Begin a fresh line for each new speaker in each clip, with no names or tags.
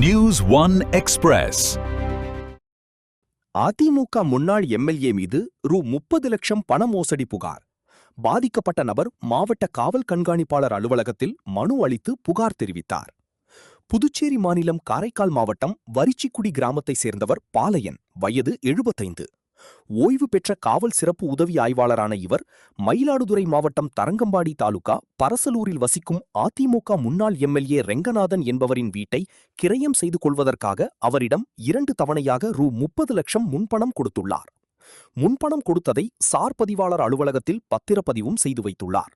News One Express.
AIADMK முன்னாள் MLA மீது ரூ. 30 லட்சம் பண மோசடி புகார். பாதிக்கப்பட்ட நபர் மாவட்ட காவல் கண்காணிப்பாளர் அலுவலகத்தில் மனு அளித்து புகார் தெரிவித்தார். புதுச்சேரி மாநிலம் காரைக்கால் மாவட்டம் வரிச்சிக்குடி கிராமத்தைச் சேர்ந்தவர் பாலையன், வயது 75. ஓய்வு பெற்ற காவல் சிறப்பு உதவி ஆய்வாளரான இவர் மயிலாடுதுறை மாவட்டம் தரங்கம்பாடி தாலுகா பரசலூரில் வசிக்கும் அதிமுக முன்னாள் எம்எல்ஏ ரெங்கநாதன் என்பவரின் வீட்டை கிரயம் செய்து கொள்வதற்காக அவரிடம் 2 தவணையாக ரூ. 30 லட்சம் முன்பணம் கொடுத்துள்ளார். முன்பணம் கொடுத்ததை சார் பதிவாளர் அலுவலகத்தில் பத்திரப்பதிவும் செய்து வைத்துள்ளார்.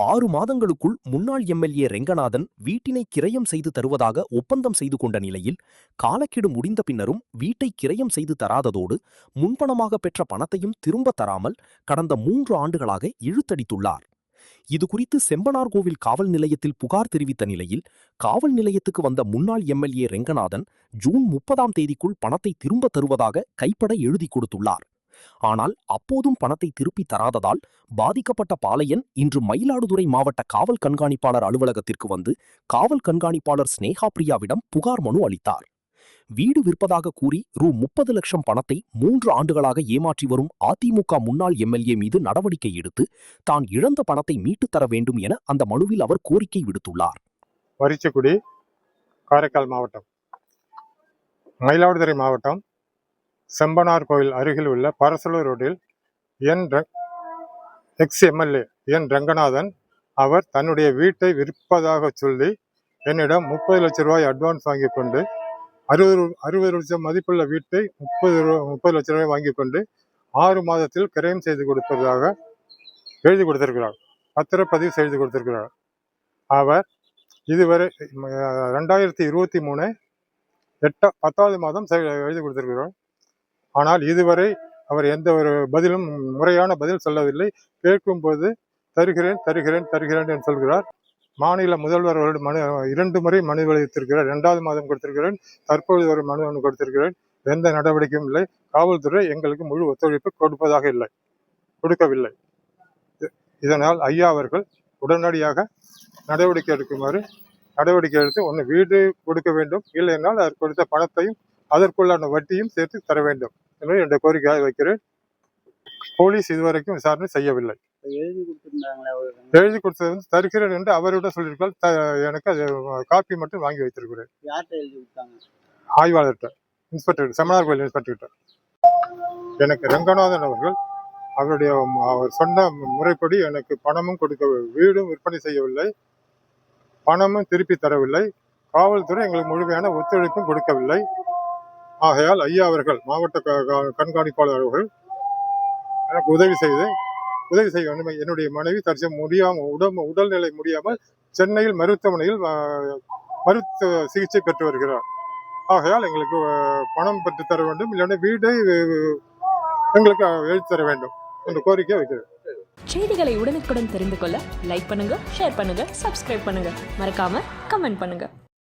6 மாதங்களுக்குள் முன்னாள் எம்எல்ஏ ரெங்கநாதன் வீட்டினை கிரயம் செய்து தருவதாக ஒப்பந்தம் செய்து கொண்ட நிலையில் காலக்கெடு முடிந்த பின்னரும் வீட்டை கிரயம் செய்து தராததோடு முன்பணமாக பெற்ற பணத்தையும் திரும்ப தராமல் கடந்த 3 ஆண்டுகளாக இழுத்தடித்துள்ளார். இதுகுறித்து செம்பனார்கோவில் காவல் நிலையத்தில் புகார் தெரிவித்த நிலையில் காவல் நிலையத்துக்கு வந்த முன்னாள் எம்எல்ஏ ரெங்கநாதன் ஜூன் 30ஆம் தேதிக்குள் பணத்தை திரும்ப தருவதாக கைப்பட எழுதி கொடுத்துள்ளார். ஆனால் அப்போதும் பணத்தை திருப்பி தராததால் பாதிக்கப்பட்ட பாலையன் இன்று மயிலாடுதுறை மாவட்ட காவல் கண்காணிப்பாளர் அலுவலகத்திற்கு வந்து காவல் கண்காணிப்பாளர் ஸ்னேகா பிரியாவிடம் புகார் மனு அளித்தார். வீடு விற்பதாக கூறி ரூ. 30 லட்சம் பணத்தை 3 ஆண்டுகளாக ஏமாற்றி வரும் அதிமுக முன்னாள் எம்எல்ஏ மீது நடவடிக்கை எடுத்து தான் இழந்த பணத்தை மீட்டுத் தர வேண்டும் என அந்த மனுவில் அவர் கோரிக்கை விடுத்துள்ளார்.
வரிச்சிக்குடி, காரைக்கால் மாவட்டம், மயிலாடுதுறை மாவட்டம் செம்பனார் கோவில் அருகில் உள்ள பரசலூர் ரோட்டில் எக்ஸ்-எம்எல்ஏ என் ரெங்கநாதன் அவர் தன்னுடைய வீட்டை விற்பதாக சொல்லி என்னிடம் 30 லட்சம் ரூபாய் அட்வான்ஸ் வாங்கி கொண்டு 60 லட்சம் மதிப்புள்ள வீட்டை 30 லட்சம் ரூபாய் வாங்கி கொண்டு 6 மாதத்தில் கிரயம் செய்து கொடுப்பதாக எழுதி கொடுத்திருக்கிறார். பத்திரப்பதிவு செய்து கொடுத்திருக்கிறார். அவர் இதுவரை 2023 10வது மாதம் எழுதி கொடுத்திருக்கிறார். ஆனால் இதுவரை அவர் எந்த ஒரு பதிலும் முறையான பதில் சொல்லவில்லை. கேட்கும்போது தருகிறேன் தருகிறேன் தருகிறேன் என்று சொல்கிறார். மாநில முதல்வர் 2 முறை மனு அளித்திருக்கிறார். 2வது மாதம் கொடுத்திருக்கிறேன். தற்போது ஒரு மனு ஒன்று கொடுத்திருக்கிறேன். எந்த நடவடிக்கையும் இல்லை. காவல்துறை எங்களுக்கு முழு ஒத்துழைப்பு கொடுக்கவில்லை. இதனால் ஐயா அவர்கள் உடனடியாக நடவடிக்கை எடுத்து ஒன்று வீடு கொடுக்க வேண்டும், இல்லை என்றால் அதற்கு கொடுத்த பணத்தையும் அதற்குள்ளான வட்டியும் சேர்த்து தர வேண்டும் என்று என்ற கோரிக்கையாக வைக்கிறேன். போலீஸ் இதுவரைக்கும் விசாரணை செய்யவில்லை. எழுதி கொடுத்தது வந்து தருகிறேன் என்று அவரிடம் சொல்லியிருக்கால். எனக்கு அது காப்பி மட்டும் வாங்கி வைத்திருக்கிறேன். ஆய்வாளர்கிட்ட, இன்ஸ்பெக்டர், செம்மனார் கோயில் இன்ஸ்பெக்டர்கிட்ட. எனக்கு ரெங்கநாதன் அவர்கள் அவர் சொன்ன முறைப்படி எனக்கு பணமும் வீடும் விற்பனை செய்யவில்லை, பணமும் திருப்பி தரவில்லை. காவல்துறை எங்களுக்கு முழுமையான ஒத்துழைப்பும் கொடுக்கவில்லை. ஆகையால் ஐயா அவர்கள், மாவட்ட கண்காணிப்பாளர் அவர்கள் எனக்கு உதவி செய்ய வேண்டும். என்னுடைய மனைவி உடல்நிலை முடியாமல் சென்னையில் மருத்துவமனையில் சிகிச்சை பெற்று வருகிறார். ஆகையால் எங்களுக்கு பணம் பெற்று தர வேண்டும், இல்லைன்னா வீடை எங்களுக்கு எழுதி தர வேண்டும் என்ற கோரிக்கை வைக்கிறேன்.
செய்திகளை உடனுக்குடன் தெரிந்து கொள்ள லைக் பண்ணுங்க, ஷேர் பண்ணுங்க, சப்ஸ்கிரைப் பண்ணுங்க, மறக்காம கமெண்ட் பண்ணுங்க.